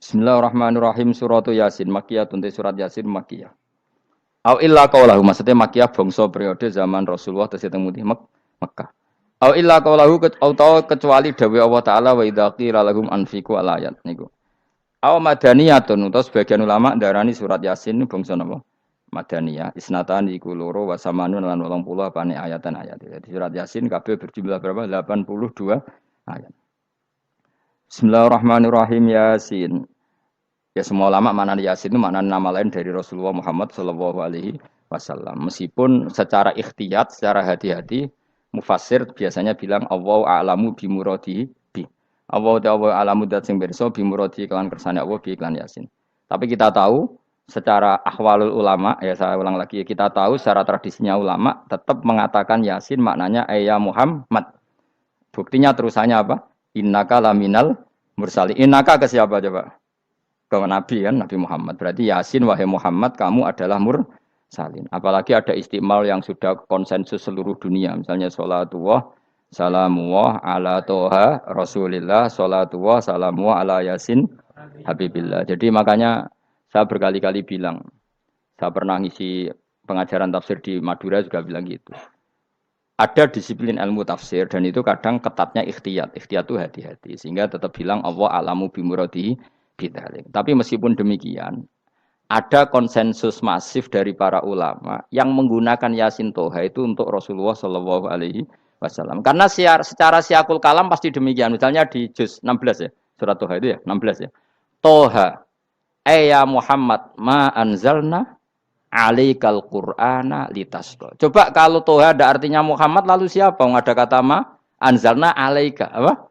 Bismillahirrahmanirrahim. Suratu Yasin Makkiyah. Surat Yasin Makkiyah. Au illa qaulahu, maksudnya Makkiyah bangsa periode zaman Rasulullah tesih teng Mekkah. Au illa qaulahu kecuali dawuh Allah taala wa idza qila lahum anfiqu al ayat niku. Au madaniyatun utawa sebagian ulama ndarani surat Yasin niku bangsa napa? Madaniyah. Isnatan iku loro wa samanun lan 80 apane ayatan-ayat. Jadi surat Yasin kabeh berjumlah berapa? 82 ayat. Bismillahirrahmanirrahim. Yasin. Ya semua ulama makna Yasin itu makna nama lain dari Rasulullah Muhammad Shallallahu Alaihi Wasallam. Meskipun secara ikhtiyat, secara hati-hati, mufassir biasanya bilang Allah a'lamu bimuradihi bi. Allah a'lamu dat sing berso bimuradihi kelan kersane Allah bi iklan Yasin. Tapi kita tahu secara ahwalul ulama, ya saya ulang lagi, kita tahu secara tradisinya ulama tetap mengatakan Yasin maknanya ya Muhammad. Buktinya terusannya apa? Innaka laminal mursalin. Innaka ke siapa coba? Ke Nabi kan, Nabi Muhammad. Berarti Yasin wahai Muhammad kamu adalah mursalin. Apalagi ada istimal yang sudah konsensus seluruh dunia. Misalnya sholatullah, salamullah ala toha rasulillah, sholatullah, salamullah ala Yasin habibillah. Jadi makanya saya berkali-kali bilang, saya pernah ngisi pengajaran tafsir di Madura juga bilang gitu. Ada disiplin ilmu tafsir dan itu kadang ketatnya ikhtiyat. Ikhtiyat itu hati-hati. Sehingga tetap bilang Allah alamu bimuradihi bidalik. Tapi meskipun demikian, ada konsensus masif dari para ulama yang menggunakan Yasin Toha itu untuk Rasulullah Shallallahu Alaihi Wasallam. Karena secara siakul kalam pasti demikian. Misalnya di juz 16 ya, surat Toha itu ya, 16 ya. Toha, ya Muhammad, ma anzalna alaikal Qur'ana litasqa. Coba kalau Toha ada artinya Muhammad, lalu siapa? Ada kata ma anzalna alaika, apa?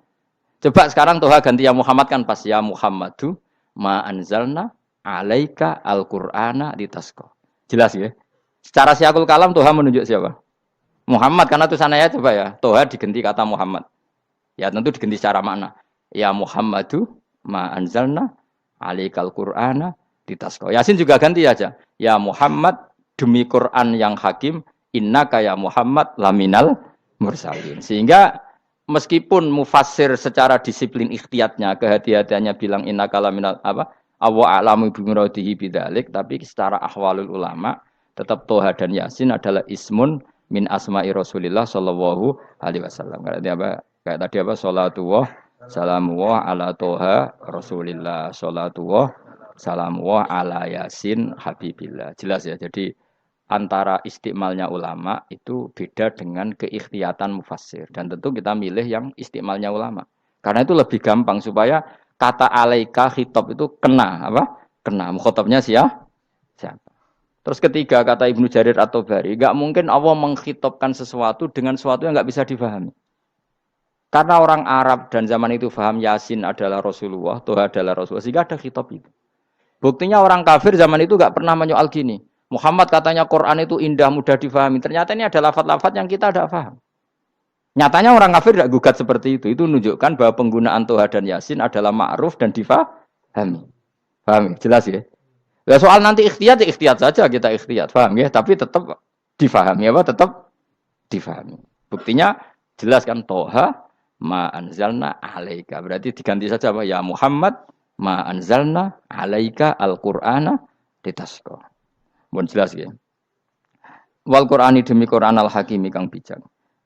Coba sekarang Toha ganti ya Muhammad kan pas ya Muhammadu ma anzalna alaika al-Qur'ana litasqa. Jelas ya? Secara siakul kalam Toha menunjuk siapa? Muhammad karena tulisannya coba ya. Toha diganti kata Muhammad. Ya tentu diganti secara makna. Ya Muhammadu ma anzalna alaikal Qur'ana litasqa. Yasin juga ganti aja. Ya Muhammad demi Quran yang hakim innaka ya Muhammad laminal mursalin. Sehingga meskipun mufassir secara disiplin ikhtiyatnya, kehati-hatiannya bilang inna kalaminal apa Allah a'lamu bimuradihi bidzalik, tapi secara ahwalul ulama tetap Toha dan Yasin adalah ismun min asma'i Rasulillah sallallahu alaihi wasallam. Kayak tadi apa salatullah salamullah ala Toha Rasulillah, salatullah salamullah ala Yasin habibillah. Jelas ya. Jadi antara istimalnya ulama itu beda dengan keikhtiyatan mufassir. Dan tentu kita milih yang istimalnya ulama. Karena itu lebih gampang supaya kata alaika khitab itu kena apa? Kena. Mukhatabnya siapa? Terus ketiga kata Ibnu Jarir atau Bari, enggak mungkin Allah mengkhitabkan sesuatu dengan sesuatu yang enggak bisa difahami. Karena orang Arab dan zaman itu paham Yasin adalah Rasulullah, Tuhan adalah Rasulullah, sehingga ada khitab itu. Buktinya orang kafir zaman itu enggak pernah menyoal gini. Muhammad katanya Quran itu indah, mudah difahami. Ternyata ini ada lafaz-lafaz yang kita tidak paham. Nyatanya orang kafir tidak gugat seperti itu. Itu menunjukkan bahwa penggunaan Toha dan Yasin adalah ma'ruf dan difahami. Paham ya? Jelas ya? Ya soal nanti ikhtiyat, ya ikhtiyat saja kita ikhtiyat. Paham ya? Tapi tetap difahami. Apa? Tetap difahami. Buktinya jelas kan Toha ma anzalna alaika. Berarti diganti saja apa? Ya Muhammad ma anzalna alaika al-Qur'ana litasqa. Mohon jelas ya. Wal Qur'ani demi Qur'an al hakimi kang bijak.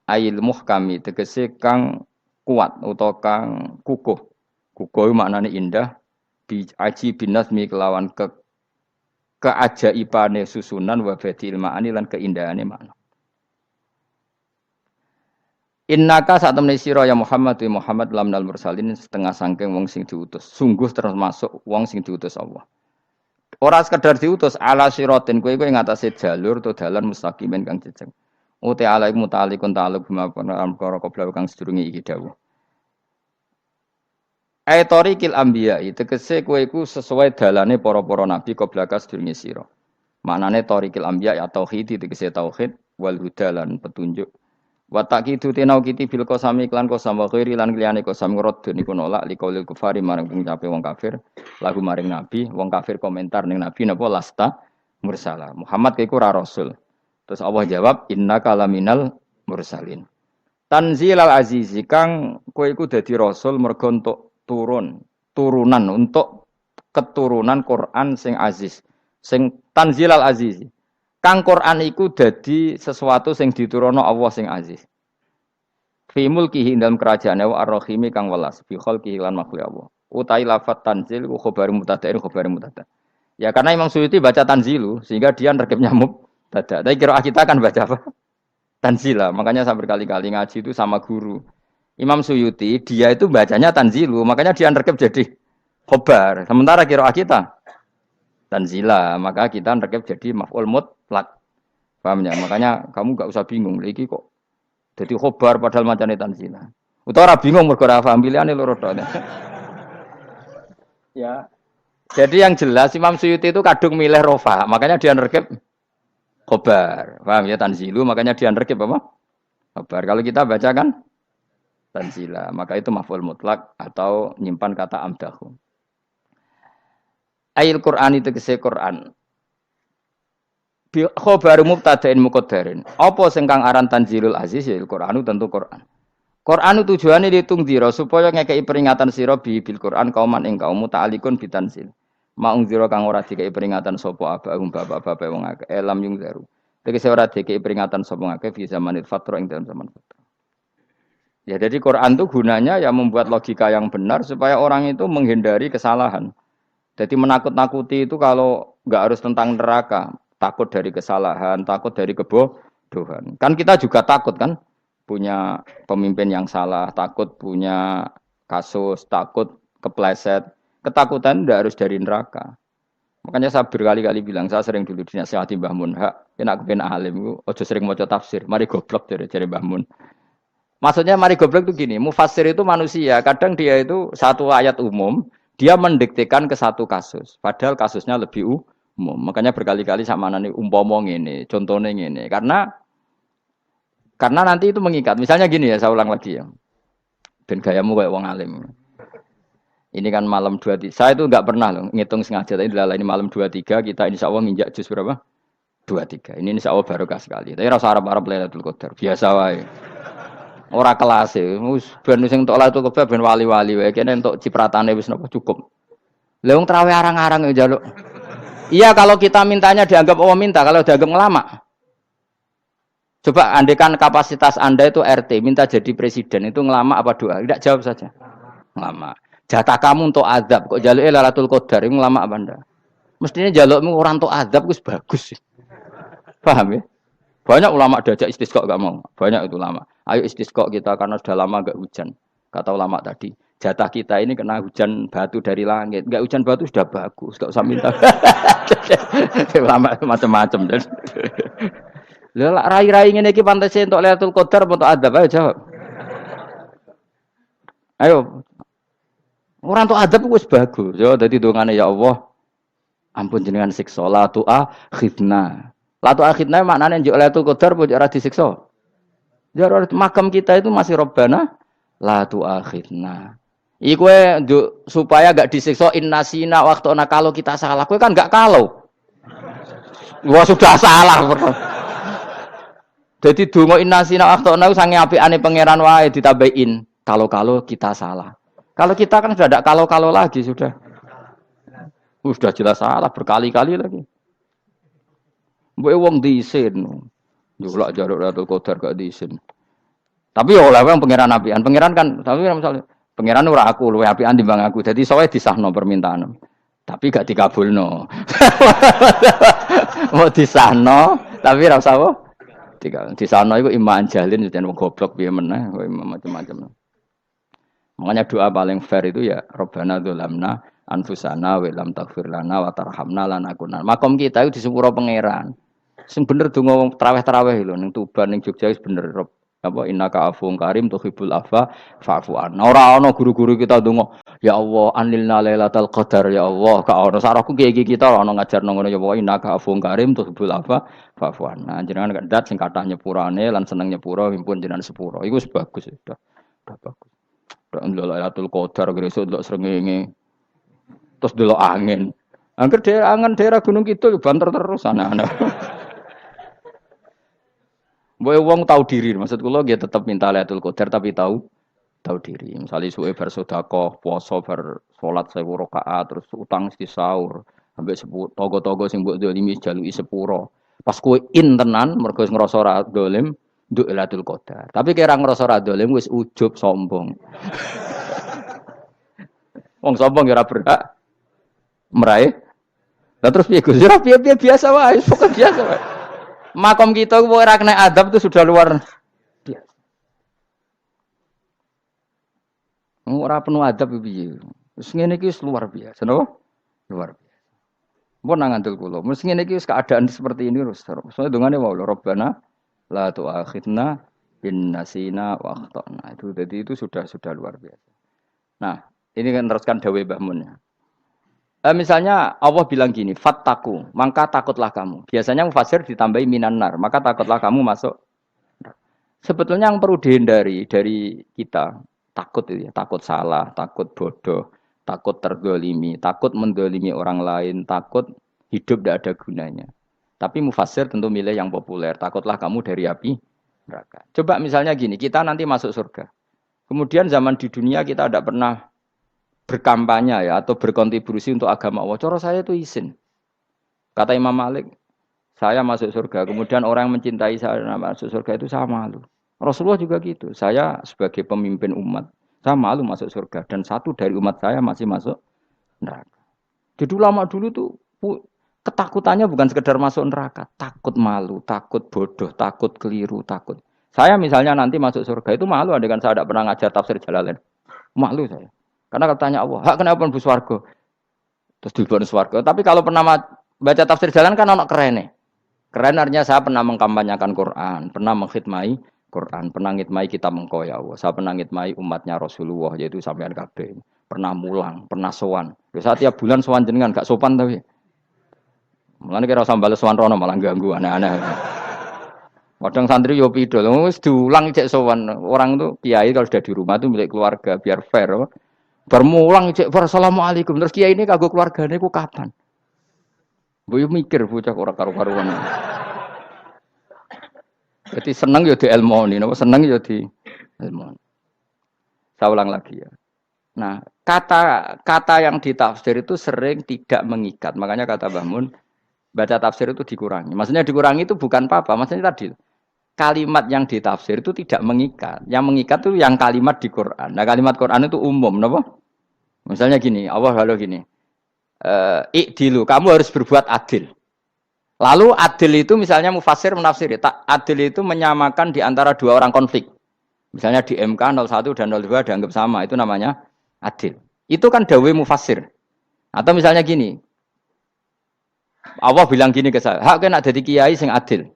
Ail muhkami tegese kang kuat utawa kang kukuh. Kukuh maknane indah. Bi aji binasmi kelawan keajaibane susunan wa badil ma'ani lan keindahane makna. Innaka saat temene sira ya Muhammad wa Muhammad lamnal mursalin setengah sangking wong sing diutus. Sungguh termasuk wong sing diutus Allah. Ora sekedar diutus ala siratin kowe ing atase jalur to dalan mustaqimin kang jejeg. Uti alaik mutalikun ta'alluq bima perkara qabla kang sedurunge iki dawuh. Aitorikil anbiya tegese kowe iku sesuai dalane para-para nabi qabla ka sedurunge sira. Maknane torikil anbiya ya tauhid tegese tauhid wal huda lan petunjuk. Wa taqidu tinau kiti bil qasami iklan qasam wa ghairi lan liyane qasam ngrad niku nolak liqaulil kufari marang ngucape wong kafir lagu maring nabi wong kafir komentar ning nabi napa lasta mursala Muhammad iku ora rasul. Terus Allah jawab innaka laminal mursalin. Tanzilal azizi kang kowe iku dadi rasul mergo entuk turunan untuk keturunan Quran sing aziz, sing tanzilal aziz. Kang Quran iku dadi sesuatu sing diturunno Allah sing aziz. Fi mulkihi dalam kerajaane wa ar-rahimi kang welas fi khalqihi lan makhluk Allah. Utai lafat tanzil ku khabar mubtada'in khabar mubtada'. Ya karena Imam Suyuti baca tanzilu sehingga dia nerkepnya mubtada'. Tapi kira kita kan baca apa? Tanzila. Makanya saya berkali-kali ngaji itu sama guru. Imam Suyuti dia itu bacanya tanzilu, makanya dia nerkep jadi khabar. Sementara kira kita tanzila, maka kita nerkep jadi maf'ul mutlaq. Paham ya? Makanya kamu enggak usah bingung iki kok jadi khobar padahal macane tanzila. Utawa ora bingung mergo ora paham pilihane loro tok. Ya. Jadi yang jelas Imam Suyuti itu kadung milih rofa, makanya dia nerkep khobar. Paham ya tanzilu, makanya dia nerkep apa? Khobar. Kalau kita baca kan tanzila, maka itu maf'ul mutlak atau nyimpan kata amdahu. Ayil Qur'an itu kese Qur'an. Khobar mubtada'in muqaddarin. Apa sing kang aran tanzilul aziz ya Al-Qur'anu tentu Qur'an. Qur'anu tujuane ditung dira supaya ngekeki peringatan sira bil Qur'an kauman ing kaum muta'alikun bitanzil. Maung dira kang ora dikeki peringatan sapa abahum bapak-bapak wong akeh elam yung zaru. Tegese ora dikeki peringatan sapa akeh fi zamanil fatra ing dalam zaman fatra. Ya jadi Quran itu gunanya ya membuat logika yang benar supaya orang itu menghindari kesalahan. Jadi menakut-nakuti itu kalau enggak harus tentang neraka. Takut dari kesalahan, takut dari kebodohan. Kan kita juga takut kan punya pemimpin yang salah, takut punya kasus, takut kepleset. Ketakutan tidak harus dari neraka. Makanya saya berkali-kali bilang, saya sering dulu dinasihati Mbah Mun, hak, kena kepen alim, ojo sering maca tafsir, mari goblok dari Mbah Mun. Maksudnya mari goblok itu gini, mufassir itu manusia, kadang dia itu satu ayat umum, dia mendiktekan ke satu kasus, padahal kasusnya lebih umum. Makanya berkali-kali sama nani umpama ngene, contohnya ngene. Karena nanti itu mengikat. Misalnya gini ya, saya ulang lagi ya. Ben gayamu kayak wong alim. Ini kan malam 23. Saya itu enggak pernah loh ngitung sengaja tadi ini malam 23 kita insyaallah nginjak juz berapa? 23. Ini insyaallah barokah sekali. Tapi rasa arep-arep Lailatul Qadar. Biasa wae. Ora kelas e. Wis ben sing entuk Lailatul Qadar ben wali-wali wae. Kene entuk cipratane wis napa cukup. Lah wong trawe arang-arang njaluk. Iya kalau kita mintanya dianggap Allah minta, kalau dianggap ngelama. Coba andekan kapasitas Anda itu RT, minta jadi presiden, itu ngelama apa doa? Tidak jawab saja. Ngelama. Jatah kamu untuk azab, kok jaluk Lailatul Qadar, itu ngelama apa Anda? Mestinya jalukmu orang untuk azab, itu bagus. Paham ya? Banyak ulama diajak istisqa gak mau. Banyak itu ulama. Ayo istisqa kita karena sudah lama gak hujan. Kata ulama tadi. Jatah kita ini kena hujan batu dari langit. Enggak hujan batu sudah bagus, enggak usah minta. Lama macam-macam dan. Lah rai-rai ngene iki pantese entuk Lailatul Qadar apa entuk adab ayo jawab. Ayo. Ora entuk adab wis bagus. Yo dadi dongane ya Allah. Ampun jenengan siksa la tu'akhidna. La tu'akhidna maknane njuk Lailatul Qadar apa ora disiksa. Ya makam kita itu masih Rabbana la tu'akhidna. Iku supaya gak disiksa innasina waktu kalau kita salah. Kowe kan gak kalau. Wah sudah salah. Jadi donga innasina waktu sange apikane pangeran wae ditambahin. Kalau kita salah. Kalau kita kan sudah tidak kalau lagi sudah. Sudah jelas salah berkali-kali lagi. Mbok wong diisin. Njulak jaruk Lailatul Qadar gak diisin. Tapi ya oleh wong pangeran apian. Pangeran kan tapi misalnya pangeran ora aku luwe apian timbang aku. Dadi sowe disahno permintaan. Tapi gak dikabulno. Mau disahno tapi ora usah apa? Disahno iku iman jalin jan wong goblok piye meneh, macam-macam. Makanya doa paling fair itu ya Rabbana dzalamna anfusana wa lam taghfir lana wa tarhamna lanakunanna. Makom kita itu disepuro pangeran. Sing bener donga wong traweh-traweh lho ning Tuban ning Jogja wis bener apa innaka afuwun karim tuhibbul afwa fa'fu anna. Ora ana guru-guru kita donga ya Allah anilna lailatul qadar ya Allah ka ono sarahku kiye kita ora ono ngajarno ngono ya Allah innaka afuwun karim tuhibbul afwa fa'fu anna. Jenengan kandat sing kathah nyepurane lan seneng nyepuro mimpun jenengan sepuro. Iku wis bagus sudah bagus. Ndelok Lailatul Qadar gresuk ndelok srengenge. Terus ndelok angin. Angger daerah Gunung Kidul banter terus anak-anak. Mbok wong tahu diri, maksud kula nggih tetep minta Lailatul Qadar tapi tahu tahu diri. Misalnya suwe bar sedekah, puasa bar salat 1000 rakaat, terus utang mesti sahur, sampai togo-togo sing mbok dolimi jaluki sepuro. Pas kowe tenan mergo ngrasa ora dolim, nduk Lailatul Qadar. Tapi kira ngrasa ora dolim wis ujub sombong. Wong sombong ora berhak meraih. Lah terus piye Gus? Ya piye biasa wae, pokok biasa wae. Makom kita kok ora kena adab itu sudah luar biasa. Ora penuh adab piye. Wis ngene iki luar biasa, napa? Luar biasa. Mbon nang ngandel kula. Mesti ngene iki keadaan seperti ini terus. Soale dongane wae Rabbana la tu'akhidna in nasina wa akhtana. Itu jadi itu sudah luar biasa. Nah, ini kan teruskan dawuh Mbah Mun. Misalnya Allah bilang gini, fattaku, maka takutlah kamu. Biasanya mufasir ditambahi minan nar, maka takutlah kamu masuk. Sebetulnya yang perlu dihindari dari kita, takut itu ya, takut salah, takut bodoh, takut tergolimi, takut mendolimi orang lain, takut hidup tidak ada gunanya. Tapi mufasir tentu milih yang populer, takutlah kamu dari api neraka. Coba misalnya gini, kita nanti masuk surga. Kemudian zaman di dunia kita tidak pernah berkampanye ya atau berkontribusi untuk agama Allah. Cara saya itu izin. Kata Imam Malik, saya masuk surga. Kemudian orang yang mencintai saya masuk surga itu saya malu. Rasulullah juga gitu. Saya sebagai pemimpin umat, saya malu masuk surga. Dan satu dari umat saya masih masuk neraka. Jadi ulama dulu tuh ketakutannya bukan sekedar masuk neraka, takut malu, takut bodoh, takut keliru, takut. Saya misalnya nanti masuk surga itu malu, andaikan saya tidak pernah ngajar tafsir Jalalain. Malu saya. Karena katanya Allah, hak kenapa bu swarga? Terus dibon swarga. Tapi kalau pernah baca tafsir jalan kan anak keren nih. Keren artinya saya pernah mengkampanyakan Quran, pernah mengkhidmai Quran, pernah ngitmai kitab engkau ya Allah. Saya pernah ngitmai umatnya Rasulullah yaitu sampean kabeh. Pernah mulang, pernah sowan. Saya tiap bulan sowan jenengan gak sopan tapi. Mulane kira usah bales sowan rono malah ganggu aneh-aneh. Kadang santri yo pidol, wis diulang cek sowan. Orang tuh kiai kalau sudah di rumah tuh milik keluarga biar fair. Bermulang cek assalamualaikum terus kiai ini kagok keluargane ku kapan? Boyo mikir bocah ora karo-karuan. Jadi seneng yo di ilmoni, napa seneng yo di ilmoni. Saya ulang lagi ya. Nah, kata yang ditafsir itu sering tidak mengikat. Makanya kata Mbah Mun, baca tafsir itu dikurangi. Maksudnya dikurangi itu bukan apa-apa, maksudnya tadi kalimat yang ditafsir itu tidak mengikat. Yang mengikat itu yang kalimat di Quran. Nah, kalimat Quran itu umum, napa? Misalnya gini, Allah kalau gini. Ikdilu, kamu harus berbuat adil. Lalu adil itu misalnya mufasir menafsiri, adil itu menyamakan di antara dua orang konflik. Misalnya di MK 01 dan 02 dianggap sama, itu namanya adil. Itu kan dawai mufasir. Atau misalnya gini, Allah bilang gini ke saya, hak kena jadi kiai sing adil.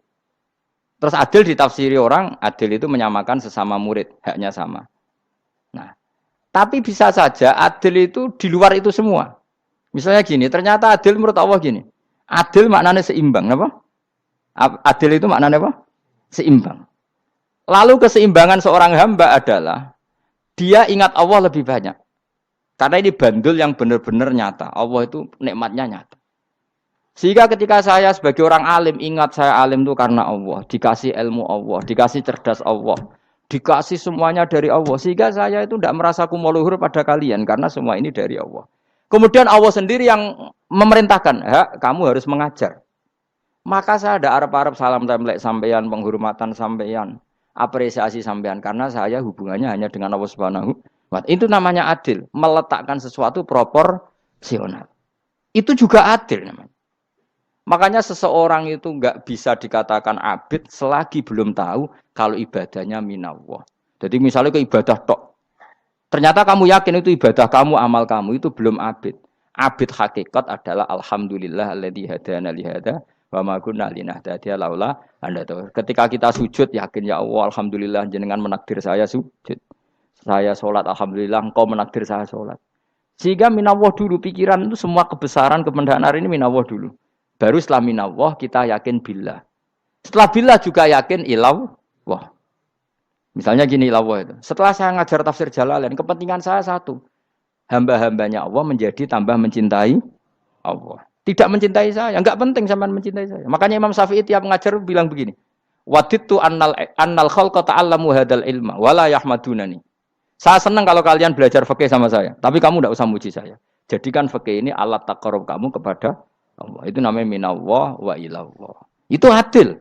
Terus adil ditafsiri orang, adil itu menyamakan sesama murid, haknya sama. Nah, tapi bisa saja adil itu di luar itu semua. Misalnya gini, ternyata adil menurut Allah gini. Adil maknanya seimbang, apa? Adil itu maknanya apa? Seimbang. Lalu keseimbangan seorang hamba adalah dia ingat Allah lebih banyak. Karena ini bandul yang benar-benar nyata. Allah itu nikmatnya nyata. Sehingga ketika saya sebagai orang alim, ingat saya alim itu karena Allah. Dikasih ilmu Allah, dikasih cerdas Allah. Dikasih semuanya dari Allah. Sehingga saya itu tidak merasa kumuluhur pada kalian. Karena semua ini dari Allah. Kemudian Allah sendiri yang memerintahkan. Kamu harus mengajar. Maka saya ada arep-arep salam templek sampeyan, penghormatan sampeyan, apresiasi sampeyan. Karena saya hubungannya hanya dengan Allah Subhanahu wa Ta'ala. Itu namanya adil. Meletakkan sesuatu proporsional. Itu juga adil namanya. Makanya seseorang itu enggak bisa dikatakan abid selagi belum tahu kalau ibadahnya minallah. Jadi misalnya ke ibadah tok. Ternyata kamu yakin itu ibadah kamu, amal kamu itu belum abid. Abid hakikat adalah alhamdulillah alladzi hadana li hada wa ma kunna linahtadiya laula anda tahu. Ketika kita sujud yakin ya Allah alhamdulillah jenengan menakdir saya sujud. Saya salat alhamdulillah engkau menakdir saya salat. Sehingga minallah dulu pikiran itu semua kebesaran kemendahan hari ini minallah dulu. Baru setelah minallah kita yakin billah. Setelah billah juga yakin illallah. Misalnya gini illallah itu. Setelah saya ngajar tafsir Jalalain, kepentingan saya satu. Hamba-hambanya Allah menjadi tambah mencintai Allah. Tidak mencintai saya. Enggak penting sampean mencintai saya. Makanya Imam Syafi'i tiap ngajar bilang begini. Wadittu annal khalqa ta'allamu hadal ilma wala yahmadunani. Saya senang kalau kalian belajar fikih sama saya, tapi kamu tidak usah muji saya. Jadikan fikih ini alat taqarrub kamu kepada Allah. Itu namanya minallah wa ilallah. Itu adil.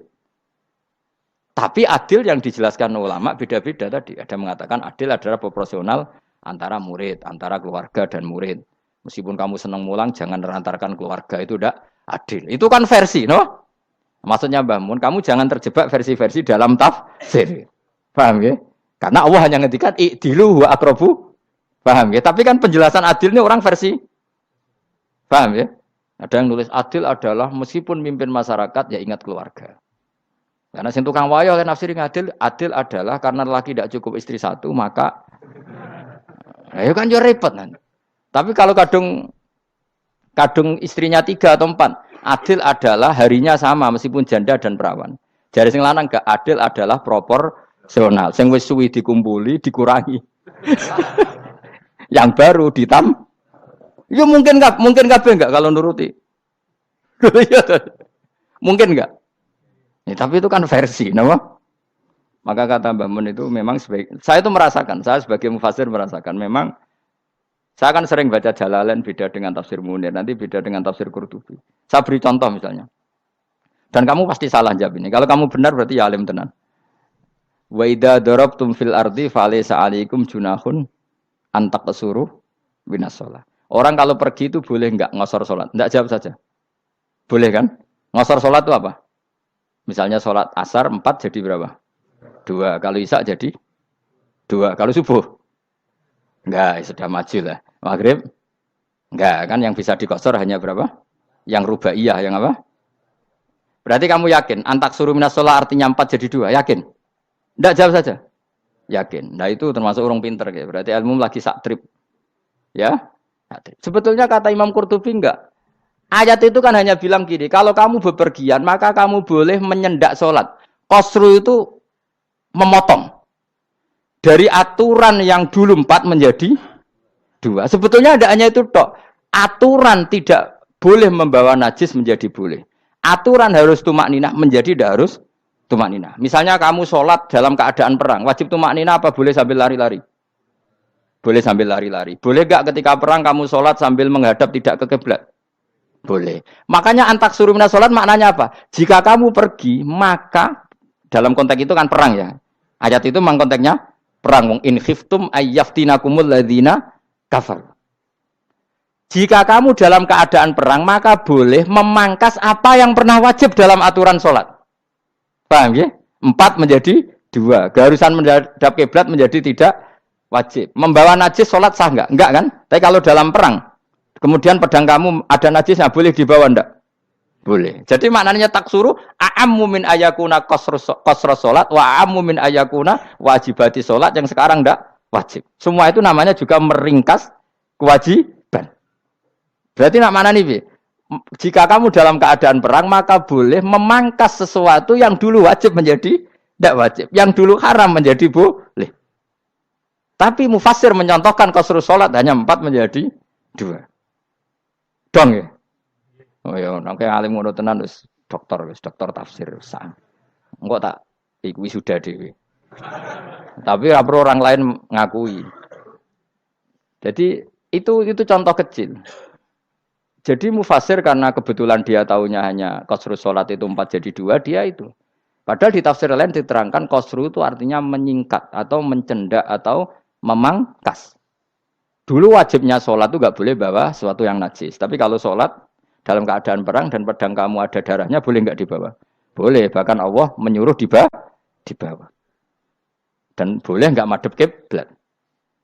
Tapi adil yang dijelaskan ulama beda-beda tadi. Ada mengatakan adil adalah proporsional antara murid, antara keluarga dan murid. Meskipun kamu senang mulang, jangan merantarkan keluarga. Itu tidak adil. Itu kan versi, no? Maksudnya Mbah Mun, kamu jangan terjebak versi-versi dalam tafsir. Paham ya? Karena Allah hanya ngendikan i'dilu wa aqrabu. Paham ya? Tapi kan penjelasan adil ini orang versi. Paham ya? Ada yang nulis adil adalah meskipun mimpin masyarakat ya ingat keluarga. Karena sing tukang wayo kan nafsiri adil adalah karena laki tidak cukup istri satu maka ya kan yo repot nanti. Tapi kalau kadung istrinya 3 atau 4, adil adalah harinya sama meskipun janda dan perawan. Jari sing lanang gak adil adalah proporsional. Sing wis suwi dikumpuli dikurangi. Yang baru ya mungkin enggak kalau nuruti. Mungkin enggak. Ya, tapi itu kan versi, nama. Maka kata Mbah Mun itu memang saya itu merasakan, saya sebagai mufassir merasakan memang saya kan sering baca Jalalain beda dengan tafsir Munir, nanti beda dengan tafsir Qurtubi. Saya beri contoh misalnya. Dan kamu pasti salah jawab ini. Kalau kamu benar berarti ya alim tenan. Wa idza darabtum fil ardi falaysa 'alaikum junahun an taqsuru binas shalah. Orang kalau pergi itu boleh enggak ngosor salat? Enggak, jawab saja. Boleh kan? Ngosor salat itu apa? Misalnya salat asar 4 jadi berapa? 2. Kalau isya jadi 2. Kalau subuh? Enggak, sudah maju lah. Maghrib? Enggak, kan yang bisa dikosor hanya berapa? Yang rubaiyah, yang apa? Berarti kamu yakin antak suruh minas sholat artinya 4 jadi 2, yakin? Enggak, jawab saja. Yakin. Nah itu termasuk orang pinter ya. Berarti ilmu lagi sak trip. Ya? Sebetulnya kata Imam Qurtubi enggak. Ayat itu kan hanya bilang gini, kalau kamu bepergian maka kamu boleh menyendak sholat. Qasru itu memotong. Dari aturan yang dulu 4 menjadi 2. Sebetulnya tidak hanya itu tok. Aturan tidak boleh membawa najis menjadi boleh. Aturan harus tumak ninah menjadi tidak harus tumak ninah. Misalnya kamu sholat dalam keadaan perang, wajib tumak ninah apa boleh sambil lari-lari? Boleh sambil lari-lari. Boleh gak ketika perang kamu sholat sambil menghadap tidak ke kiblat? Boleh. Makanya antak suruh minas sholat maknanya apa? Jika kamu pergi, maka dalam konteks itu kan perang ya. Ayat itu memang konteksnya perang. Wong in khiftum ayyaftinakumul ladzina kafar. Jika kamu dalam keadaan perang, maka boleh memangkas apa yang pernah wajib dalam aturan sholat. Paham ya? 4 menjadi 2. Keharusan menghadap kiblat menjadi tidak wajib. Membawa najis sholat sah enggak? Enggak kan? Tapi kalau dalam perang, kemudian pedang kamu ada najisnya, boleh dibawa enggak? Boleh. Jadi maknanya taksuru a'ammu min ayakuna qasra sholat wa a'ammu min ayakuna wajibati sholat yang sekarang enggak wajib. Semua itu namanya juga meringkas kewajiban. Berarti nak mana nih? Jika kamu dalam keadaan perang maka boleh memangkas sesuatu yang dulu wajib menjadi tidak wajib, yang dulu haram menjadi boleh. Tapi mufassir mencontohkan qasrus sholat hanya 4 menjadi 2. Dong ya. Oh ya, nang alim ngono tenan wis dokter tafsir sang. Engko tak iku wisuda dhewe. Tapi ora perlu orang lain ngakui. Jadi itu contoh kecil. Jadi mufassir karena kebetulan dia tahunya hanya qasrus sholat itu 4 jadi 2, dia itu. Padahal di tafsir lain diterangkan qasru itu artinya menyingkat atau mencendak atau memangkas. Dulu wajibnya sholat itu nggak boleh bawa sesuatu yang najis. Tapi kalau sholat dalam keadaan perang dan pedang kamu ada darahnya, boleh nggak dibawa? Boleh. Bahkan Allah menyuruh dibawa. Dan boleh nggak madhep kiblat.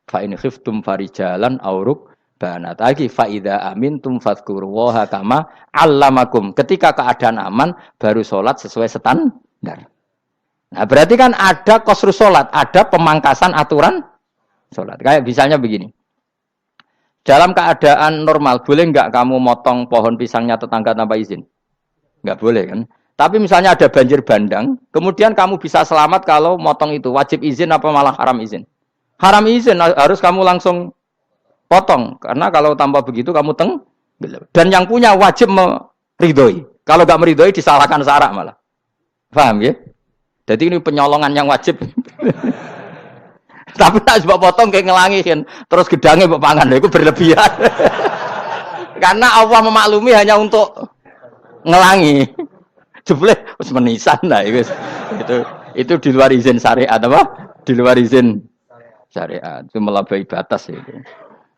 Fa in khiftum farijalan auruk banat lagi fa idza amintum fadhkurullaha kama 'allamakum. Ketika keadaan aman baru sholat sesuai standar. Nah, berarti kan ada qasru sholat, ada pemangkasan aturan sholat. Kayak misalnya begini. Dalam keadaan normal, boleh nggak kamu motong pohon pisangnya tetangga tanpa izin? Nggak boleh kan? Tapi misalnya ada banjir bandang, kemudian kamu bisa selamat kalau motong itu. Wajib izin apa malah haram izin? Haram izin, harus kamu langsung potong. Karena kalau tanpa begitu kamu dan yang punya wajib meridhoi. Kalau nggak meridhoi disalahkan syarak malah. Paham ya? Jadi ini penyolongan yang wajib. Tapi tak sebab potong kayak ngelangihin, terus gedangnya mbok pangan, lha iku berlebihan. Karena Allah memaklumi hanya untuk ngelangi. Jebule wis menisan lah itu di luar izin syariat apa? Di luar izin syariat. Itu melampaui batas itu.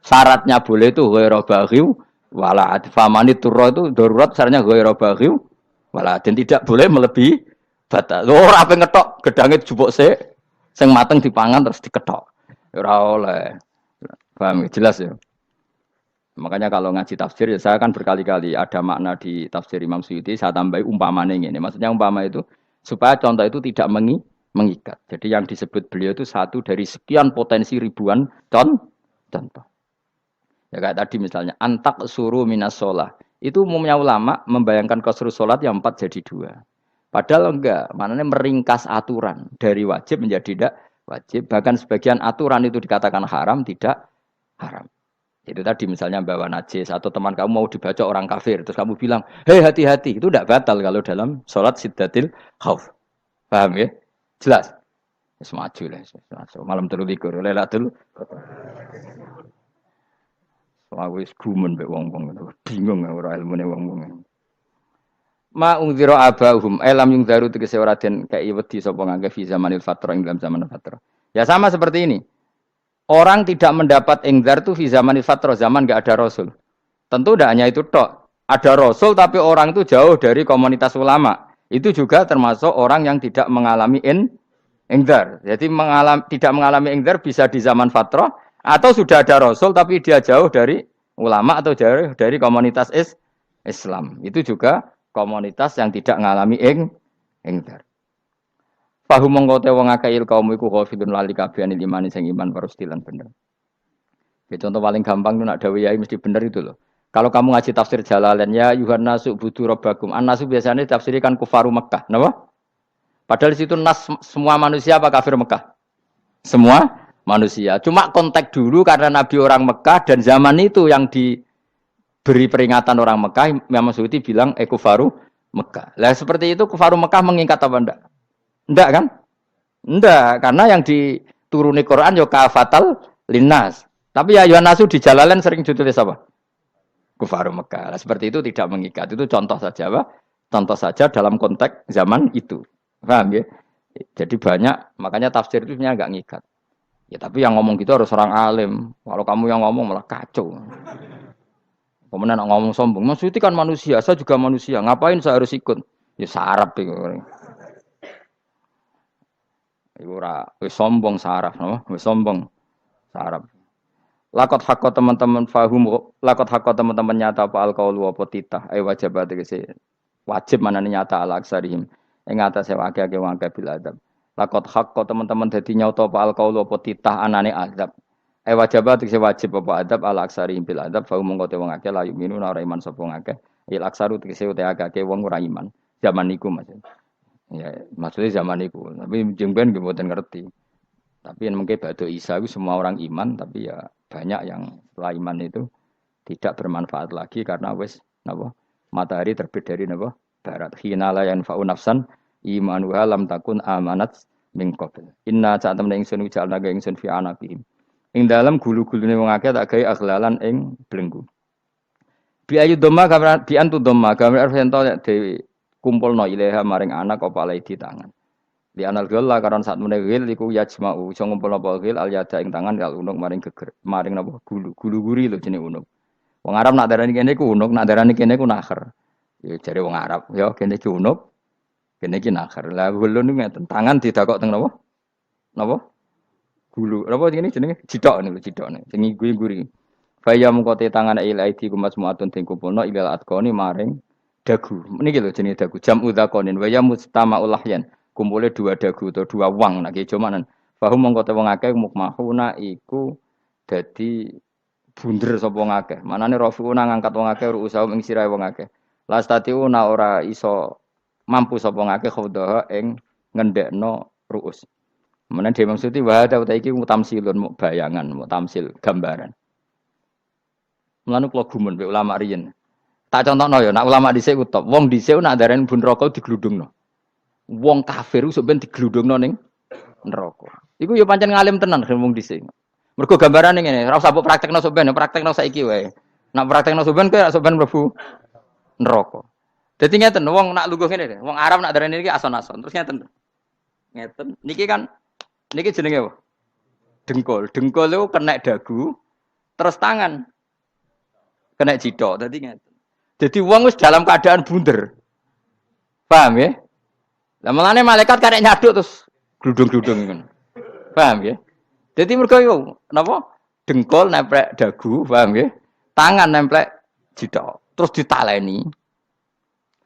Syaratnya boleh itu ghairu baghiw wala adfamani turra itu darurat syaratnya ghairu baghiw wala dan tidak boleh melebihi batas. Ora ape ngetok gedange dijupuk sik sing mateng dipangan terus diketok. Ora oleh. Paham jelas ya. Makanya kalau ngaji tafsir ya saya kan berkali-kali ada makna di tafsir Imam Suyuti saya tambahi umpamanya ini. Maksudnya umpama itu supaya contoh itu tidak mengikat. Jadi yang disebut beliau itu satu dari sekian potensi ribuan contoh. Ya kayak tadi misalnya antak suruh minas sholah. Itu umumnya ulama membayangkan qasrus sholat yang 4 jadi 2. Padahal enggak, maknanya meringkas aturan dari wajib menjadi tidak wajib. Bahkan sebagian aturan itu dikatakan haram, tidak haram. Itu tadi misalnya bawa najis atau teman kamu mau dibaca orang kafir terus kamu bilang, "Hei hati-hati." Itu tidak batal kalau dalam sholat siddatil khauf. Paham ya? Jelas. Wis maju lah. Malam 23 Lailatul Qadar. Wis gumun mbek wong-wong ngono. Bingung ora ilmune wong-wong. Ma ungzira abahum elam yung daru tegese ora den kei wedi sapa ngangge fi zamanil fatrah ing dalam zaman fatrah. Ya sama seperti ini. Orang tidak mendapat ingzar itu fi zamanil fatrah, zaman enggak ada rasul. Tentu tidak hanya itu tok. Ada rasul tapi orang itu jauh dari komunitas ulama. Itu juga termasuk orang yang tidak mengalami ingzar. Jadi tidak mengalami ingzar bisa di zaman fatrah atau sudah ada rasul tapi dia jauh dari ulama atau jauh dari komunitas Islam. Itu juga komunitas yang tidak mengalami ingzar. Fahum mengkote wong akail kaum iku ghafilun lali kabehane imane sing iman parustilan bener. Ya, contoh paling gampang itu nak dawuh yai mesti bener itu loh. Kalau kamu ngaji tafsir Jalalain ya Yuhannasu budu rabbakum. An-nasu biasanya tafsirikan kufaru Mekah, napa? Padahal di situ nas semua manusia apa kafir Mekah? Semua manusia. Cuma konteks dulu karena Nabi orang Mekah dan zaman itu yang diberi peringatan orang Mekah, Imam Suyuti bilang kufaru Mekah. Lah seperti itu kufaru Mekah mengikat apa enggak? Enggak kan? Enggak, karena yang dituruni Quran yo kafatal linnas. Tapi ya Yohanasu di Jalalain sering ditulis apa? Kufaru Mekah. Nah, seperti itu tidak mengikat. Itu contoh saja apa? Contoh saja dalam konteks zaman itu. Paham ya? Jadi banyak, makanya tafsir itu sebenarnya enggak ngikat. Ya tapi yang ngomong gitu harus orang alim. Kalau kamu yang ngomong malah kacau. Kemudian ngomong sombong. Maksudnya kan manusia, saya juga manusia. Ngapain saya harus ikut? Ya sarap itu. Iku ora wis sombong saraf, no? Wis sombong saraf. Lakot hakko teman-teman fahum, lakot hakko teman-teman nyata apa alqaulu apa titah, wajib tegese wajib manane nyata ala aksarihim. Ing atase akeh-akeh wong akeh bil adab. Lakot hakko teman-teman dadi nyata apa alqaulu apa titah anane adab. Wajib tegese wajib apa adab ala aksarihim bil adab, fahum mongko te wong akeh la yu'minu ora iman sapa wong akeh. Il aksaru tegese te akeh wong ora iman. Zaman niku Mas. Ya, maksudnya zaman itu. Tapi jengben nggih mboten ngerti. Tapi yang mungkin badhe Isa itu semua orang iman, tapi ya banyak yang setelah iman itu tidak bermanfaat lagi karena wis napa? Matahari terbit dari napa? Barat. Hina la yanfa'u nafsan imanuha lam takun amanat min qabl. Inna saat temen ingsun ujalna ga ingsun fi anaqihim. Ing dalem gulu-gulune wong akeh tak gawe aghlalan ing belenggu. Bi ayu dhamma gambar bi antu dhamma gambar ento dewe kumpulno ilaha maring anak apa alai di tangan. Di anal gila karon saat menegil iku yajma'u iso ngumpulno apa gil al yada ing tangan kal unuk maring geger maring napa gulu guri lho jenenge unuk. Wong Arab nak darani kene iku unuk, nak darani kene iku nakher. Ya jare wong Arab, ya kene iki unuk, kene iki nakher. Lah gulu niku ngeten, tangan didakok teng napa? Napa? Gulu. Napa jenenge cidok niku cidokne. Sing guri. Faya mengkote tangan ilai di kumas muatun ting kumpulno ilal atqoni maring dagu. Niki lho jenenge dagu. Jam'u dzakonin wa ya mustama'ul lahyan. Kumpule dua dagu atau dua wang nek cumanan. Fahum mongko te wong akeh mukmahuna iku dadi bunder sapa wong akeh. Manane rafiuna ngangkat wong akeh ruusahum ing sirahe wong akeh. Lastatiuna ora iso mampu sapa wong akeh khawdaha ing ngendhekno ruus. Menan dhewe maksudi wa ta iki mutamsilun bayangan, mutamsil gambaran. Mulane kula gumun mbek ulama riyen. Tak contohno ya, nak ulama dhisik utop. Wong dhisik nak darani bun rokok digludungno. Wong kafir sok ben digludungno ning neraka. Iku yo pancen ngalim tenan ngomong dhisik. Mergo gambarane ngene, ora usah mbok praktekno sampean, praktekno saiki wae. Nak praktekno sampean kowe sampean mlebu neraka. Dadi ngeten, wong nak lungguh ngene, wong Arab nak darani iki ason-ason. Terus ngeten. Ngeten. Niki jenenge apa? Dengkul. Dengkul itu kena dagu, terus tangan kena jidok. Dadi ngeten. Jadi wong wis dalam keadaan bunder. Paham ya? Lah mulane malaikat karek nyaduk terus gludung-gludung ngono. Paham ya? Jadi mergo yo napa? Dengkul nempel dagu, paham ya? Tangan nempel jidok. Terus ditaleni.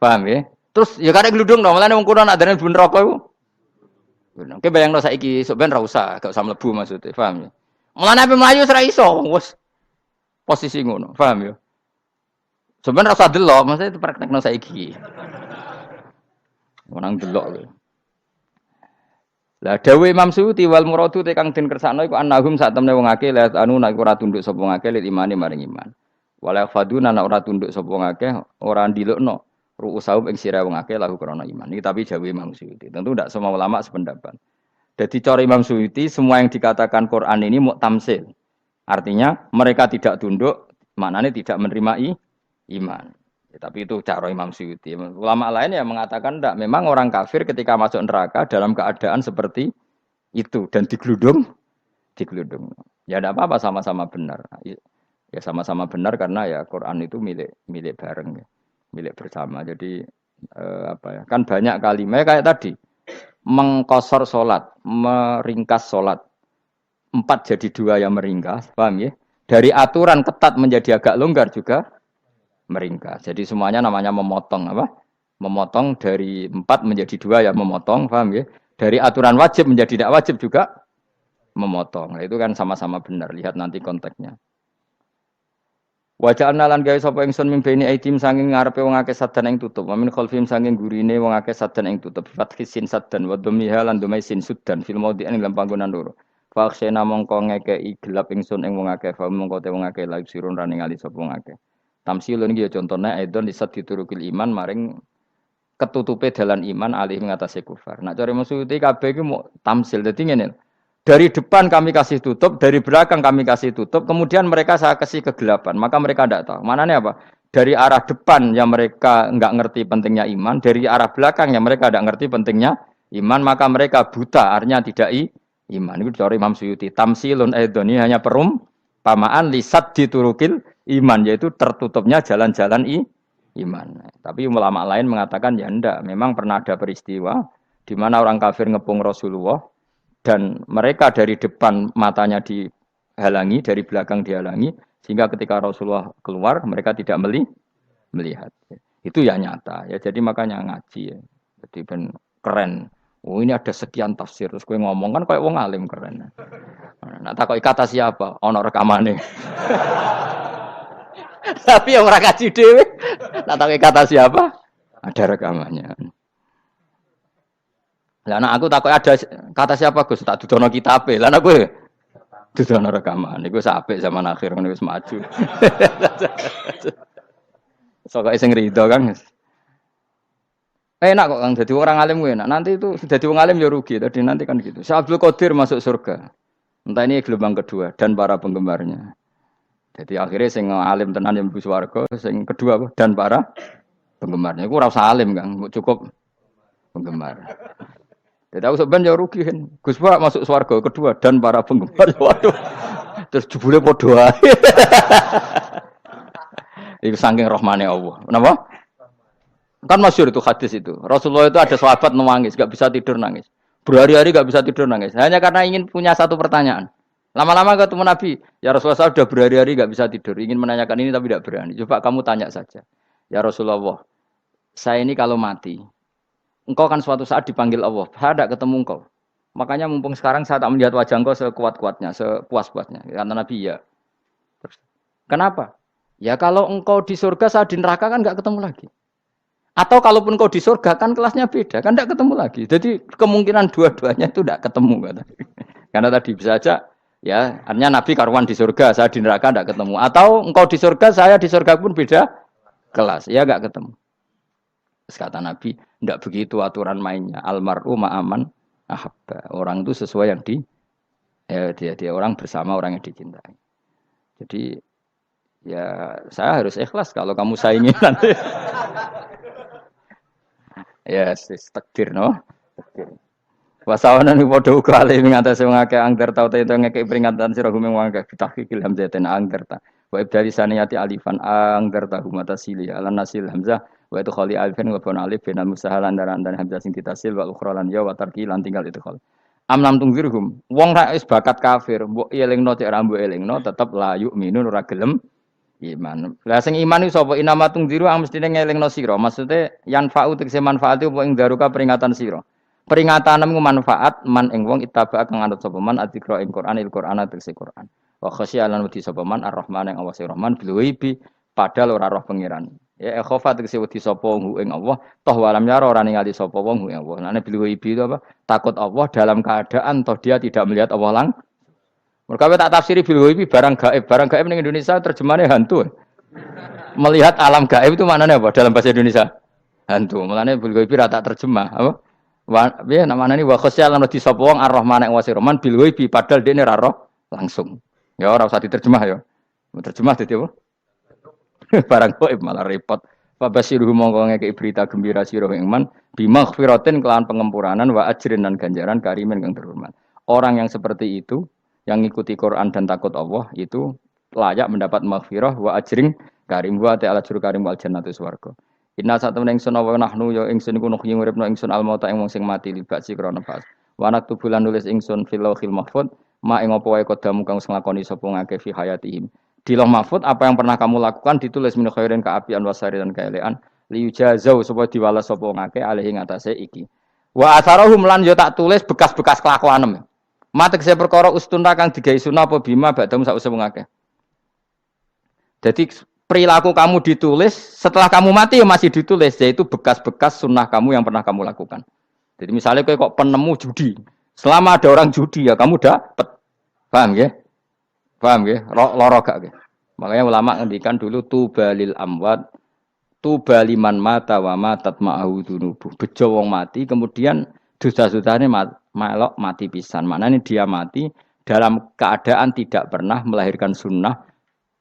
Paham ya? Terus ya karek gludung dong, mulane wong kuno nak darane bener apa iku. Oke bayangno saiki sok ben ra usah, gak usah mlebu maksudnya, paham ya? Mulane ape mlayu ora iso, wis posisi ngono, paham ya? Sebenarnya rasa delok, maksudnya itu praktekno saiki. Orang delok lho. Lah dawuh Imam Suyuti wal muradu te kang den kersakno iku annahum sak temne wong akeh la anu nek ora tunduk sapa wong akeh lil imani maring iman. Wala faduna nek ora tunduk sapa wong akeh ora ndilukno ru'usahum ing sira wong akeh lahu krana iman. Iki tapi dawuh Imam Suyuti. Tentu tidak semua ulama sependapat. Jadi cara Imam Suyuti semua yang dikatakan Quran ini muktamsil. Artinya mereka tidak tunduk, maknanya tidak menerima iman. Ya, tapi itu cara Imam Suyuti. Ulama lain yang mengatakan tidak. Memang orang kafir ketika masuk neraka dalam keadaan seperti itu dan digeludung. Ya tidak apa-apa sama-sama benar. Ya sama-sama benar karena ya Quran itu milik bareng, ya. Milik bersama. Jadi apa ya? Kan banyak kalimat kayak tadi mengkosor solat, meringkas solat. 4 jadi 2 yang meringkas, paham ya? Dari aturan ketat menjadi agak longgar juga meringkas. Jadi semuanya namanya memotong apa? Memotong dari 4 menjadi 2 ya memotong, paham ya? Dari aturan wajib menjadi tidak wajib juga memotong. Nah, itu kan sama-sama benar. Lihat nanti konteksnya. Waja'alna lan gawe sapa ingsun mimbeni aitim saking ngarepe wong akeh sadan ing tutup. Wa min khalfihim saking gurine wong akeh sadan ing tutup. Fathisin sadan wa dhammiha lan dhamai sin sudan fil maudhi'in ing panggonan loro. Faksena mongko ngekeki gelap ingsun ing wong akeh, fa mongko te wong akeh laib sirun rane ngali sapa wong akeh. Tamsilun iki ya contone aidon disat diturukil iman maring ketutupe dalan iman alih ngatasi kufar. Nak cari maksudnya kabeh iki mau tamsil. Dadi ngene. Dari depan kami kasih tutup, dari belakang kami kasih tutup, kemudian mereka saya kasih kegelapan. Maka mereka tidak tahu. Mananya apa? Dari arah depan yang mereka enggak ngerti pentingnya iman, dari arah belakang yang mereka tidak ngerti pentingnya iman, maka mereka buta, artinya tidak iman. Itu dari Imam Suyuti. Tamsilun aidon ini hanya perumpamaan lisat diturukil iman, yaitu tertutupnya jalan-jalan iman. Tapi ulama lain mengatakan ya enggak, memang pernah ada peristiwa di mana orang kafir ngepung Rasulullah dan mereka dari depan matanya dihalangi, dari belakang dihalangi, sehingga ketika Rasulullah keluar mereka tidak melihat. Itu ya nyata ya. Jadi makanya ngaji ya. Jadi ben keren. Oh ini ada sekian tafsir terus gue ngomong kan kayak wong alim keren. Nah takoi kata siapa? Ono rekamane. Tapi yang ora kaji dhewe. Nah takoi kata siapa? Ada rekamannya. Lah anak aku takoi ada kata siapa Gus? Tak dudono kitabe. Lah anak gue dudono rekaman. Iku apik zaman akhir ngono wis maju. Sokoke sing rido Kang. Enak kok Kang dadi orang alim gue enak. Nanti itu dadi wong alim ya rugi. Tadi nanti kan gitu. Syekh Abdul Qadir masuk surga. Entah ini gelombang kedua dan para penggemarnya. Jadi akhirnya sing alim tenan yang mlebu swarga, sing kedua apa? Dan para penggemarnya. Iku ora usah alim Kang, cukup penggemar. Jadi aku sebenarnya rugi kan. Gus Pak masuk swarga kedua dan para penggemar. Waduh. Terus jebule padha ae. Iku saking rahmane Allah. Kenapa? Kan masyhur itu hadis itu. Rasulullah itu ada sahabat nangis, enggak bisa tidur nangis. Berhari-hari enggak bisa tidur nangis. Hanya karena ingin punya satu pertanyaan. Lama-lama ketemu Nabi, ya Rasulullah saya sudah berhari-hari enggak bisa tidur, ingin menanyakan ini tapi tidak berani. Coba kamu tanya saja. Ya Rasulullah, saya ini kalau mati, engkau kan suatu saat dipanggil Allah. Saya tidak ketemu engkau. Makanya mumpung sekarang saya tak melihat wajah engkau sekuat-kuatnya, sepuas-puasnya. Karena Nabi ya. Terus, kenapa? Ya kalau engkau di surga, saya di neraka kan enggak ketemu lagi. Atau kalaupun kau di surga kan kelasnya beda, kan tidak ketemu lagi. Jadi kemungkinan dua-duanya itu tidak ketemu. Kata. Karena tadi bisa saja, ya artinya Nabi karuan di surga, saya di neraka tidak ketemu. Atau engkau di surga, saya di surga pun beda kelas, ya nggak ketemu. Terus kata Nabi, tidak begitu aturan mainnya. Almaru ma'aman ahabba. Orang itu sesuai yang dia orang bersama orang yang dicintai. Jadi ya saya harus ikhlas kalau kamu saingi nanti. Ya, takdir no. Takdir. Wasawana ni padha uga ale ngatasi wong akeh angger tau te ngekek peringatan sira gumeng wong akeh tahqiqil hamzatin angger ta. Wa ibdali saniyati alifan angger ta humata sili ala nasil hamzah wa itu khali alifan wa bon alif binal musahalan dan hamzah sing ditasil wa ukhra lan ya wa tarki lan tinggal itu khol. Amlam tungzirhum wong ra wis bakat kafir mbok elingno cek ra mbok elingno tetep la yu'minun ora gelem iman. Lah sing iman iku sapa inama tungziru ang mestine ngelingno sira. Maksude yan fa'u tegese manfaat apa ing daruka peringatan sira. Peringatanmu manfaat man ing wong ittaba kang anut sapa man adzikra ing Quran tegese Quran. Wa khasyialan wedi sapa man ar-Rahman ing Allah Rahman bil ghaibi padahal ora roh pangeran. Ya khofa tegese wedi sapa ing Allah toh walam yara ora ningali sapa wong ing Allah. Nah bil ghaibi itu apa? Takut Allah dalam keadaan toh dia tidak melihat Allah lang. Mereka tak tafsiri bil ghaibi barang gaib. Barang gaib ning Indonesia terjemahannya hantu. Melihat alam gaib itu maknanya apa dalam bahasa Indonesia? Hantu. Mulane bil ghaibi ra tak terjemah, apa? Piye namane wa khosya lan di sapa wong Ar-Rahman ing wasi Rahman bil ghaibi padahal dene ra roh langsung. Ya ora usah diterjemah ya. Terjemah dadi apa? Barang gaib malah repot. Fa basiruhu mongko ngeke berita gembira sira ing man bimaghfiratin kelawan pengempuranan wa ajrin dan ganjaran karimin kang terhormat. Orang yang seperti itu yang ngikuti Quran dan takut Allah itu layak mendapat maghfirah wa ajrin karim wa ta'ala juru karim wal jannatu swarga. Inna satamna ingsun wa nahnu ya ingsun iku nuhyi nguripno ingsun almauta ing wong sing mati libasi krana pas. Wa nak tubulan nulis ingsun fil lauhil mahfuz ma ing apa wae kodamu kang nglakoni sapa ngake fi hayatihim. Di lauh mahfuz apa yang pernah kamu lakukan ditulis min khairin kaapian wasari dan kaelean liyujazau supaya diwales sapa ngake alih ing atase iki. Wa atharahum lan yo tak tulis bekas-bekas kelakuanem. Matek saya perkara ustunna kang digawe sunah apa bima badam sak usah ngake. Jadi perilaku kamu ditulis, setelah kamu mati ya masih ditulis, yaitu bekas-bekas sunnah kamu yang pernah kamu lakukan. Jadi misalnya kok penemu judi, selama ada orang judi ya kamu dapat, paham ya? Paham ya? Loro gak ya? Makanya ulama ngendikan dulu tubalil amwat, tubaliman mata wa matat ma'ahu dunubuh. Bejo wong mati, kemudian dosa-dosanya melok mati pisan. Maknanya dia mati dalam keadaan tidak pernah melahirkan sunnah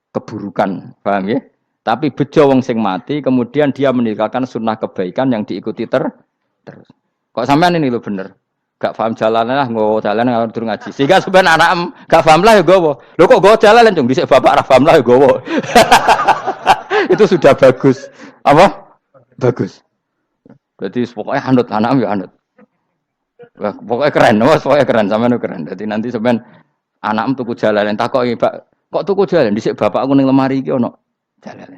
keburukan, paham ya? Tapi bejo wong sing mati, kemudian dia meninggalkan sunnah kebaikan yang diikuti terus. Kok sampean ini lho bener? Gak paham jalannya lah, nggo jalan kalau durung ngaji. Sehingga sebenarnya anak gak paham lah ya gowo. Lho kok nggo jalan cung dhisik bapak ra paham lah ya gowo. Itu sudah bagus. Apa? Bagus. Berarti pokoknya anut anak ya anut. Wah, pokoknya keren, pokoknya keren sampean keren. Jadi nanti sampean anakmu tuku jalan takoki, Pak. Kok tuku jalan dhisik bapak aku ning lemari iki ono jalan.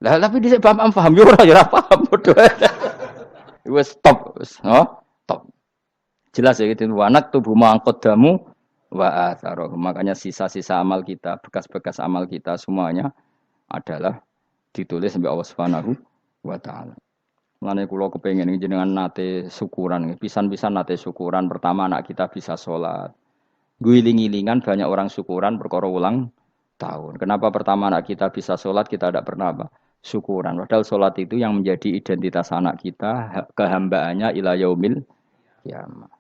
Lah tapi dhisik bapak paham yo ora paham padha. Wis stop, wis, stop. Jelas ya gitu anak tubuh mangkodamu wa atharoh. Makanya sisa-sisa amal kita, bekas-bekas amal kita semuanya adalah ditulis sampai Allah Subhanahu wa taala. Mulane kula kepengin jenengan nate syukuran, pisan-pisan nate syukuran pertama anak kita bisa sholat. Guling-gilingan banyak orang syukuran perkara ulang tahun. Kenapa pertama anak kita bisa sholat kita tidak pernah apa? Syukuran. Padahal sholat itu yang menjadi identitas anak kita, kehambaannya ila yaumil kiamah.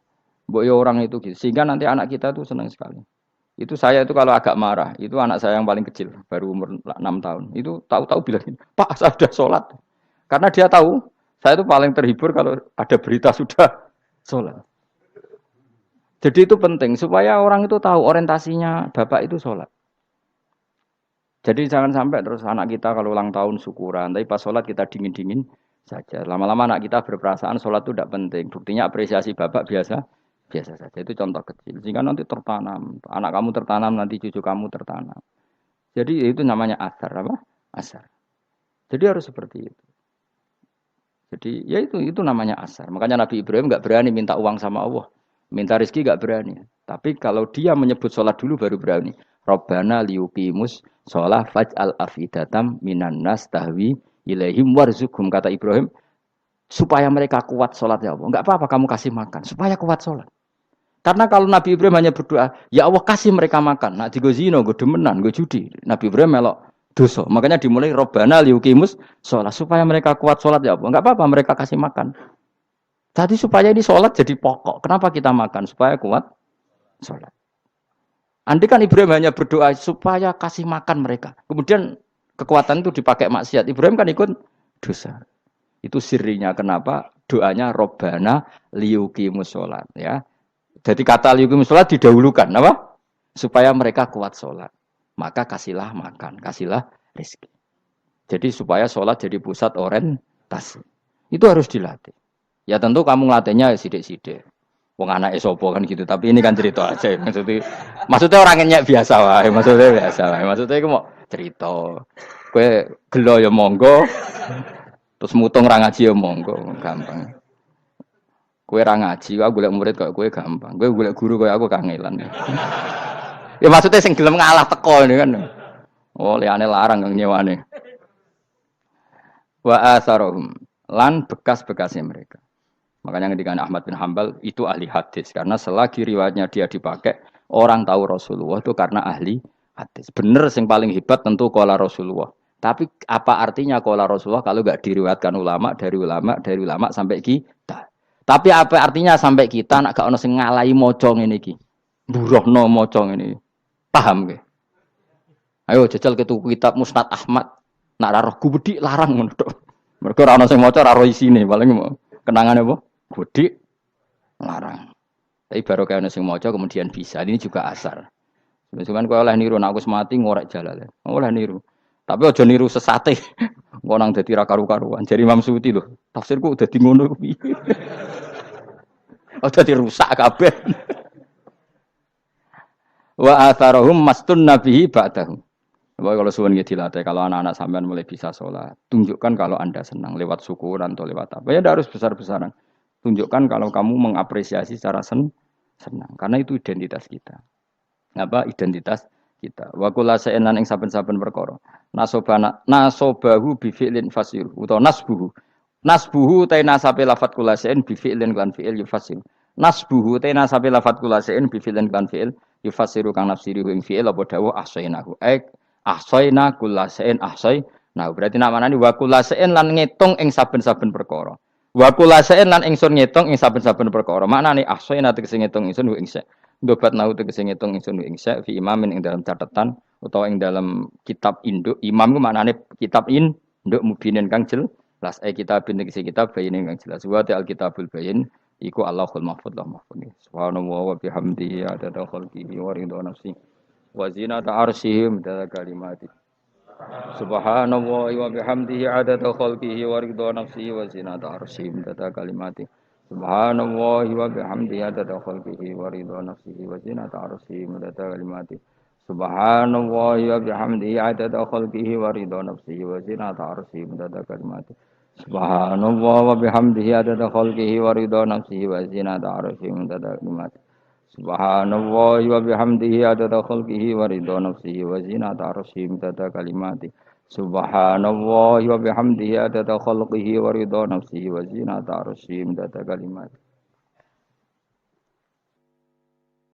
Mbok ya orang itu gitu. Sehingga nanti anak kita itu senang sekali. Itu saya itu kalau agak marah, itu anak saya yang paling kecil, baru umur 6 tahun. Itu tahu-tahu bilang, "Pak, saya sudah sholat." Karena dia tahu, saya itu paling terhibur kalau ada berita sudah sholat. Jadi itu penting supaya orang itu tahu orientasinya bapak itu sholat. Jadi jangan sampai terus anak kita kalau ulang tahun syukuran, tapi pas sholat kita dingin-dingin saja. Lama-lama anak kita berperasaan sholat itu tidak penting. Buktinya apresiasi bapak biasa saja. Itu contoh kecil. Sehingga nanti tertanam, anak kamu tertanam, nanti cucu kamu tertanam. Jadi itu namanya asar apa? Asar. Jadi harus seperti itu. Jadi ya itu namanya asar. Makanya Nabi Ibrahim nggak berani minta uang sama Allah. Minta rezeki gak berani. Tapi kalau dia menyebut sholat dulu baru berani. Rabbana liyuqimus sholat faj'al afidatam minan nas tahwi ilaihim warzuqhum. Kata Ibrahim, supaya mereka kuat sholat ya Allah. Enggak apa-apa kamu kasih makan. Supaya kuat sholat. Karena kalau Nabi Ibrahim hanya berdoa, ya Allah kasih mereka makan. Nah digo zina, gue demenan, gue judi. Nabi Ibrahim melok dosa. Makanya dimulai Rabbana liyuqimus sholat. Supaya mereka kuat sholat ya Allah. Enggak apa-apa mereka kasih makan. Jadi supaya ini sholat jadi pokok. Kenapa kita makan? Supaya kuat sholat. Andai kan Ibrahim hanya berdoa supaya kasih makan mereka. Kemudian kekuatan itu dipakai maksiat. Ibrahim kan ikut dosa. Itu sirinya kenapa doanya Robbana liyuqimus sholat. Ya. Jadi kata liyuqimus sholat didahulukan. Apa? Supaya mereka kuat sholat. Maka kasihlah makan, kasihlah rezeki. Jadi supaya sholat jadi pusat orientasi. Itu harus dilatih. Ya tentu kamu ngelatihnya sidik-sidik. Wong anak esopo kan gitu. Tapi ini kan cerita aja. Maksudnya orangnya biasa wae. Maksudnya biasa wae. Maksudnya itu mau cerita. Kue gelo ya monggo. Terus mutung ra ngaji ya monggo. Gampang. Kue ra ngaji, aku golek murid kok kue gampang. Kue golek guru kok aku kangelan. Ya maksudnya sing gelem ngalah teko ini kan. Oh, liyane larang kang nyewane. Wa asarohum lan bekas-bekasnya mereka. Makanya ketika Ahmad bin Hambal itu ahli hadis karena selagi riwayatnya dia dipakai orang tahu Rasulullah itu karena ahli hadis. Bener yang paling hebat tentu qala Rasulullah. Tapi apa artinya qala Rasulullah kalau enggak diriwayatkan ulama dari ulama sampai kita. Tapi apa artinya sampai kita nak gak ono sing ngalahi maca ngene iki. Mburohno maca ngene. Paham nggih? Ayo jajal ke tuku kitab Musnad Ahmad. Nak ra roh gubedi larang ngono tok. Mergo ora ono sing maca ra roh isine, paling kenangane apa? Gudi larang. Tapi baru kayak nasi mojo kemudian bisa. Ini juga asar. Cuman kau oleh niru, aku semati ngorek jalan. Oleh niru. Tapi ojo niru sesate. Kau nang jadi karu-karuan. Jadi Imam Suyuti loh. Tafsirku udah di ngono. Udah dirusak kabeh. Wa atharahum mastun nabihi ba'dahu. Kalau suwun nggih dilatih, kalau anak-anak sampean mulai bisa sholat, tunjukkan kalau Anda senang lewat syukuran atau lewat apa. Ya harus besar-besaran. Tunjukkan kalau kamu mengapresiasi secara senang. Karena itu identitas kita. Apa identitas kita? Wa kullu shay'in ing saben-saben perkara. Nasobahu bi fi'lin fasir utawa nasbuhu. Nasbuhu ta nasabe lafat kullu shay'in bi fi'lin kan fi'il yufasir. Nasbuhu ta nasabe lafat kullu shay'in bi fi'lin kan fi'il yufasiru kang nafsiri ing fi'il apa dawuh ahsainahu. Ahsaina kullu shay'in ahsai. Nah, berarti namanya wa kullu shay'in lan ngitung ing saben-saben perkara. Wa kulasain lan ingsun ngitung ing saben-saben perkara. Maknane ahsana tegese ngitung ingsun ing sek. Dobat nau tegese ngitung ingsun ing sek fi imamin ing dalam catatan utawa ing dalam kitab induk. Imam ku maknane kitab induk mubinin kang jelas. Kitabin tegese kitab bayin kang jelas. Wa al kitabul bayin iku Allahul mahfuz lah mahfuz. Subhanallah wa bihamdihi adada khalqihi wa ridha nafsi wa zinata arsyihi midada kalimati. Subhanallah wa bihamdihi adada khalqihi wa ridha nafsihi wa zinata arsyihi midada kalimati. Subhanallah wa bihamdihi adada khalqihi wa ridha nafsihi wa zinata arsyihi midada kalimati. Subhanallah wa bihamdihi adada khalqihi wa ridha nafsihi wa zinata arsyihi midada kalimati. Subhanallah wa bihamdihi adada khalqihi wa ridha nafsihi wa zinata arsyihi midada kalimati. Subhanallah wa bihamdihi adada khalqihi wa ridha nafsihi wa zinata arsyihi midada kalimati. Subhanallah wa bihamdihi adada khalqihi wa ridha nafsihi wa zinata arsyihi midada kalimati.